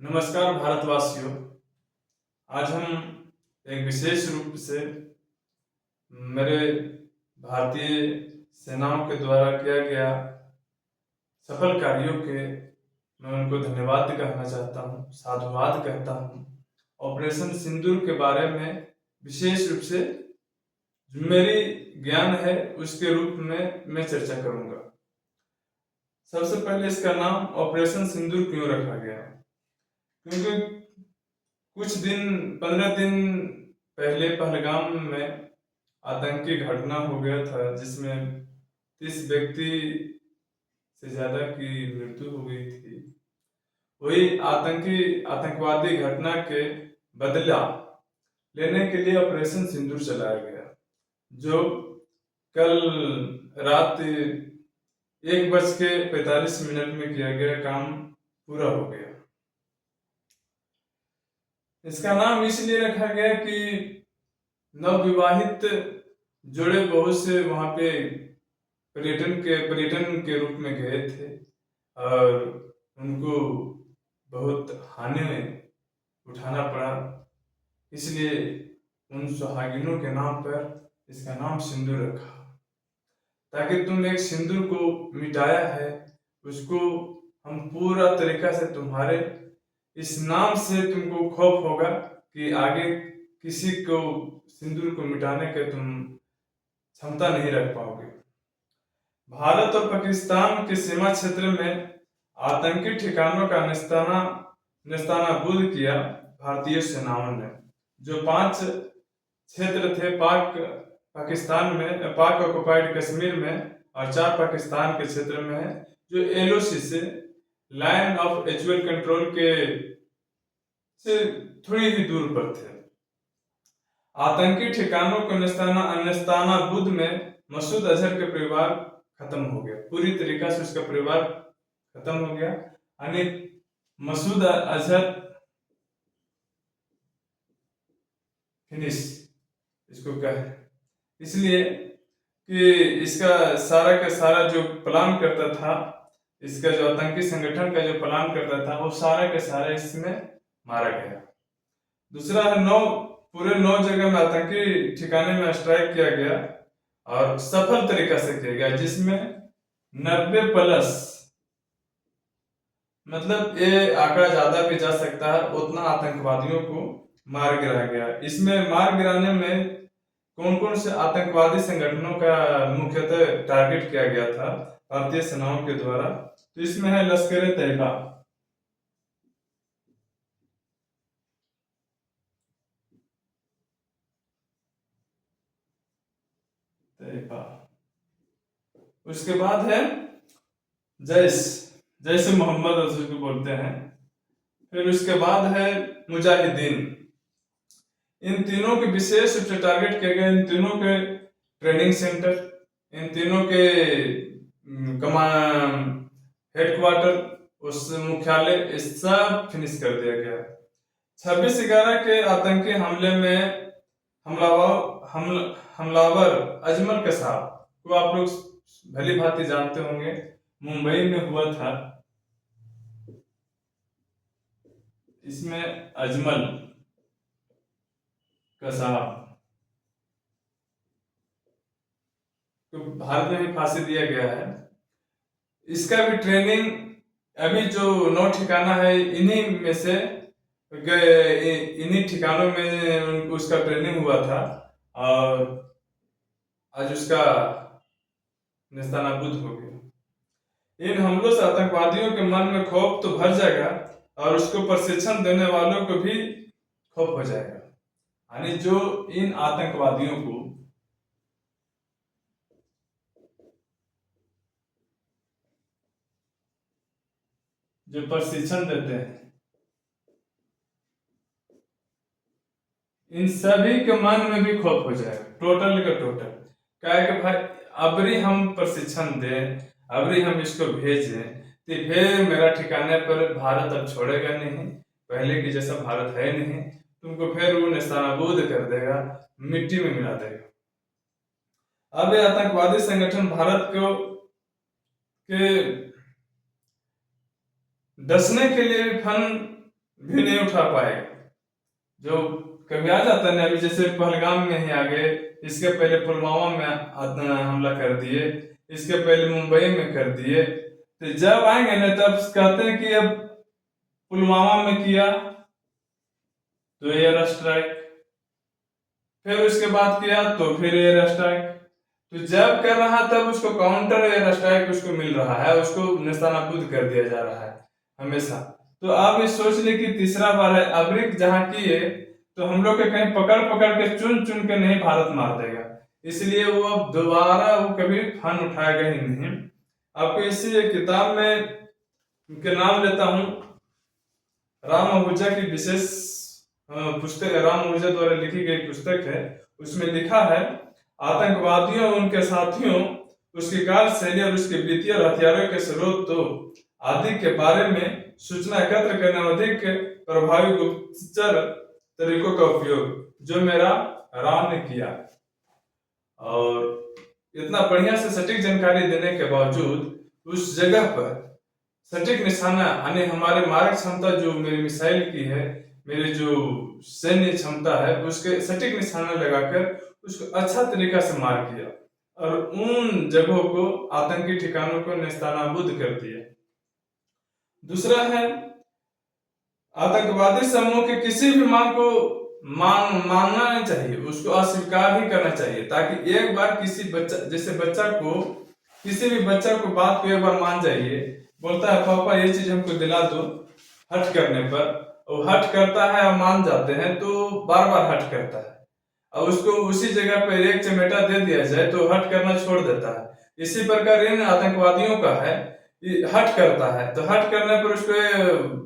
नमस्कार भारतवासियों। आज हम एक विशेष रूप से मेरे भारतीय सेनाओं के द्वारा किया गया सफल कार्यों के मैं उनको धन्यवाद कहना चाहता हूँ, साधुवाद कहता हूँ। ऑपरेशन सिंदूर के बारे में विशेष रूप से जो मेरी ज्ञान है उसके रूप में मैं चर्चा करूंगा। सबसे पहले इसका नाम ऑपरेशन सिंदूर क्यों रखा गया? क्योंकि कुछ दिन 15 दिन पहले पहलगाम में आतंकी घटना हो गया था जिसमें 30 व्यक्ति से ज्यादा की मृत्यु हो गई थी। वही आतंकवादी घटना के बदला लेने के लिए ऑपरेशन सिंदूर चलाया गया, जो कल रात 1:45 में किया गया काम पूरा हो गया। इसका नाम इसलिए रखा गया कि नवविवाहित जोड़े बहुत से वहां पे पर्यटन के रूप में गए थे और उनको बहुत हानि उठाना पड़ा, इसलिए उन सुहागिनों के नाम पर इसका नाम सिंदूर रखा, ताकि तुम एक सिंदूर को मिटाया है उसको हम पूरा तरीका से तुम्हारे इस नाम से तुमको खौफ होगा कि आगे किसी को सिंदूर को मिटाने के तुम क्षमता नहीं रख पाओगे। भारत और पाकिस्तान के सीमा क्षेत्र में आतंकी ठिकानों का निस्तानाबूद किया भारतीय सेनाओं ने। जो 5 क्षेत्र थे पाकिस्तान में, पाक ऑक्युपाइड कश्मीर में, और 4 पाकिस्तान के क्षेत्र में है, जो LOC से लाइन ऑफ एक्चुअल कंट्रोल के से थोड़ी ही दूर पर थे। आतंकी ठिकानों को निस्तानाबूद में मसूद अजहर के परिवार खत्म हो गया, पूरी तरीका से उसका परिवार खत्म हो गया, यानी मसूद अजहर फिनिश इसको कहे, इसलिए कि इसका सारा का सारा जो प्लान करता था, इसका जो आतंकी संगठन का जो प्लान करता था, वो सारा के सारा इसमें मारा गया। दूसरा है पूरे 9 जगह में आतंकी ठिकाने में स्ट्राइक किया गया और सफल तरीका से किया गया, जिसमें 90+, मतलब ये आंकड़ा ज्यादा भी जा सकता है, उतना आतंकवादियों को मार गिराया गया। इसमें मार गिराने में कौन कौन से आतंकवादी संगठनों का मुख्यतः टारगेट किया गया था भारतीय सेनाओं के द्वारा? तो इसमें है लश्कर तैयबा, उसके बाद है जैसे मोहम्मद को बोलते हैं, फिर उसके बाद है मुजाहिदीन। इन तीनों के विशेष रूप से टारगेट किया गया, इन तीनों के ट्रेनिंग सेंटर, इन तीनों के कमान हेडक्वार्टर, उस मुख्यालय, इस सब फिनिश कर दिया गया। 26/11 के आतंकी हमले में हमलावर अजमल कसाब को आप लोग भली भांति जानते होंगे, मुंबई में हुआ था। इसमें अजमल कसाब तो भारत में ही फांसी दिया गया है। इसका भी ट्रेनिंग अभी जो 9 ठिकाना है, इन्हीं में से इन्हीं ठिकानों में उसका ट्रेनिंग हुआ था और आज उसका निस्तानाबूद हो गया। इन हमलों से आतंकवादियों के मन में खौफ तो भर जाएगा और उसको प्रशिक्षण देने वालों को भी खौफ हो जाएगा, यानी जो इन आतंकवादियों को जो प्रशिक्षण देते हैं, इन सभी के मन में भी खौफ हो जाएगा, टोटल का टोटल। क्या है कि भाई अबरी हम प्रशिक्षण दें, अबरी हम इसको भेजें, तो फिर मेरा ठिकाने पर भारत अब छोड़ेगा नहीं, पहले की जैसा भारत है नहीं, तुमको फिर वो निस्तानाबूद कर देगा, मिट्टी में मिला देगा। अब ये आतंकवादी संगठन भारत को के डसने के लिए फंड भी नहीं उठा पाएगा। जो कभी आ जाता है ना, अभी जैसे पहलगाम में ही आ गए, इसके पहले पुलवामा में हमला कर दिए, इसके पहले मुंबई में कर दिए। तो जब आएंगे ना तब कहते हैं कि अब पुलवामा में किया तो एयर स्ट्राइक, फिर उसके बाद किया तो फिर एयर स्ट्राइक। तो जब कर रहा तब उसको काउंटर एयर स्ट्राइक उसको मिल रहा है, उसको निशानाबूद कर दिया जा रहा है हमेशा। तो अब ये सोच ले कि तीसरा बार है, अब्रिक जहां किए तो हम लोग के कहीं पकड़ पकड़ के चुन चुन के नहीं भारत मार देगा, इसलिए वो अब दोबारा वो कभी फन उठाएगा ही नहीं। आपको इसी किताब में उनके नाम लेता हूँ, राम आहूजा की विशेष पुस्तक, राम आहूजा द्वारा लिखी गई पुस्तक है। उसमें लिखा है, आतंकवादियों और उनके साथियों, उसकी कार्यशैली और उसके वित्तीय और हथियारों के स्रोत तो आदि के बारे में सूचना एकत्र करने में अधिक प्रभावी गुप्तचर तरीकों का उपयोग जो मेरा राम ने किया। और इतना बढ़िया से सटीक जानकारी देने के बावजूद उस जगह पर सटीक निशाना, यानी हमारे मारक क्षमता जो मेरी मिसाइल की है, मेरी जो सैन्य क्षमता है, उसके सटीक निशाना लगाकर उसको अच्छा तरीका से मार किया और उन जगहों को, आतंकी ठिकानों को नेस्तनाबूद कर दिया। दूसरा है, आतंकवादी समूह के किसी भी मांग को मानना नहीं चाहिए, उसको अस्वीकार ही करना चाहिए, ताकि एक बार किसी बच्चा, जैसे बच्चा को, किसी भी बच्चा को बात को एक बार मान जाइए, बोलता है पापा ये चीज हमको दिला दो, हट करने पर वो हट करता है और मान जाते हैं तो बार बार हट करता है, और उसको उसी जगह पर एक चमेटा दे दिया जाए तो हट करना छोड़ देता है। इसी प्रकार इन आतंकवादियों का है, हट करता है तो हट करने पर उसको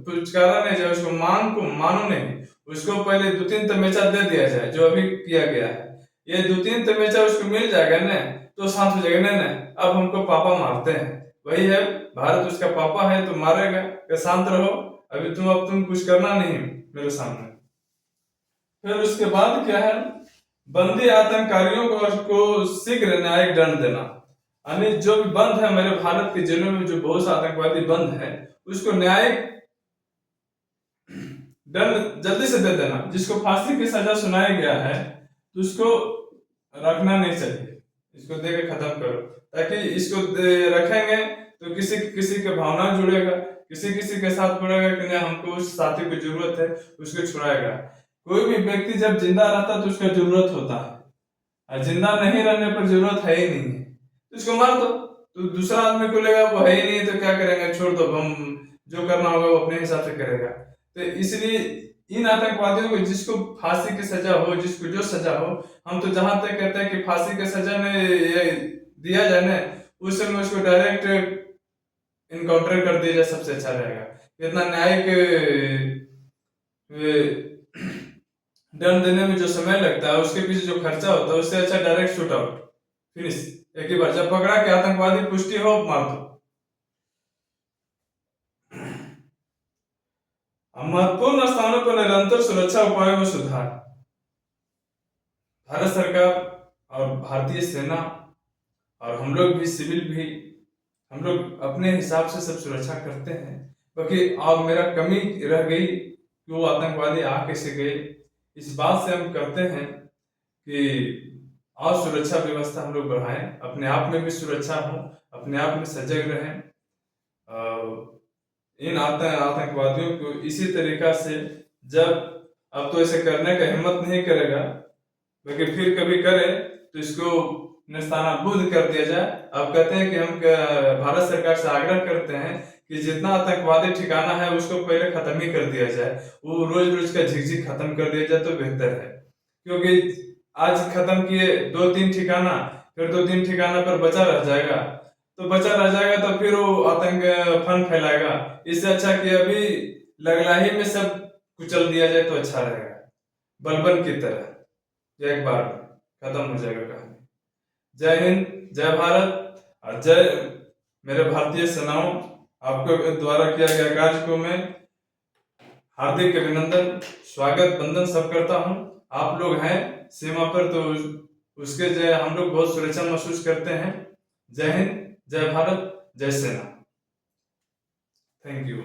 पुचकारा नहीं जाए, उसको मानो नहीं, उसको पहले 2-3 तमेचा दे दिया जाए जो अभी किया गया है। ये 2-3 तमेचा उसको मिल जाएगा ना तो शांत हो जाएगा, नहीं अब हमको पापा मारते हैं, वही है भारत उसका पापा है तो मारेगा, कि शांत रहो, अभी तुम कुछ करना नहीं मेरे सामने। फिर उसके बाद क्या है, बंदी आतंककारियों को शीघ्र न्यायिक दंड देना, यानी जो भी बंद है मेरे भारत के जेलों में, जो बहुत से आतंकवादी बंद है, उसको न्यायिक दंड जल्दी से दे देना। जिसको फांसी की सजा सुनाया गया है तो उसको रखना नहीं चाहिए, इसको दे के खत्म करो, ताकि इसको रखेंगे तो किसी किसी के भावना जुड़ेगा, किसी किसी के साथ पड़ेगा कि नहीं हमको उस साथी की जरूरत है, उसको छुड़ाएगा। कोई भी व्यक्ति जब जिंदा रहता तो उसका जरूरत होता है, और जिंदा नहीं रहने पर जरूरत है ही नहीं है तो उसको मार दो, तो दूसरा आदमी को लेगा वो है ही नहीं तो क्या करेंगे, छोड़ दो, हम जो करना होगा वो अपने हिसाब से करेगा। तो इसलिए इन आतंकवादियों को जिसको फांसी की सजा हो, जिसको जो सजा हो, हम तो जहां तक कहते हैं कि फांसी की सजा में दिया जाए ना, उस समय उसको डायरेक्ट इनकाउंटर कर दिया जाए, सबसे अच्छा रहेगा। इतना न्यायिक दंड देने में जो समय लगता है, उसके पीछे जो खर्चा होता है, उससे अच्छा डायरेक्ट शूट आउट, फिनिश, एक ही बार जब पकड़ा कि आतंकवादी पुष्टि हो मार दो। महत्वपूर्ण स्थानों पर निरंतर सुरक्षा उपायों में सुधार। भारत सरकार और भारतीय सेना और हम लोग भी, सिविल भी, हम लोग अपने हिसाब से सब सुरक्षा करते हैं। बाकी अब मेरा कमी रह गई कि वो आतंकवादी आ कैसे गए, इस बात से हम करते हैं कि और सुरक्षा व्यवस्था हम लोग बढ़ाएं, अपने आप में भी सुरक्षा हो, अपने आप में सजग रहें। इन आतंकवादियों को इसी तरीका से, जब अब तो ऐसे करने का हिम्मत नहीं करेगा, लेकिन फिर कभी करे तो इसको नेस्तनाबूद कर दिया जाए। अब कहते हैं कि हम भारत सरकार से आग्रह करते हैं कि जितना आतंकवादी ठिकाना है उसको पहले खत्म ही कर दिया जाए, वो रोज रोज का झिकझिक खत्म कर दिया जाए तो बेहतर है। क्योंकि आज खत्म किए 2-3 ठिकाना, फिर 2-3 ठिकाना पर बचा रह जाएगा, तो बचा रह जाएगा तो फिर वो आतंक फन फैलाएगा। इससे अच्छा कि अभी लगलाही में सब कुचल दिया जाए तो अच्छा रहेगा, बलबन की तरह, जो एक बार खत्म हो जाएगा कहानी। जय हिंद, जय भारत और जय मेरे भारतीय सेनाओं। आपके द्वारा किया गया कार्य को मैं हार्दिक अभिनंदन, स्वागत, वंदन सब करता हूं। आप लोग हैं सीमा पर तो उसके जय हम लोग बहुत सुरक्षा महसूस करते हैं। जय हिंद, जय भारत, जय सेना। Thank you.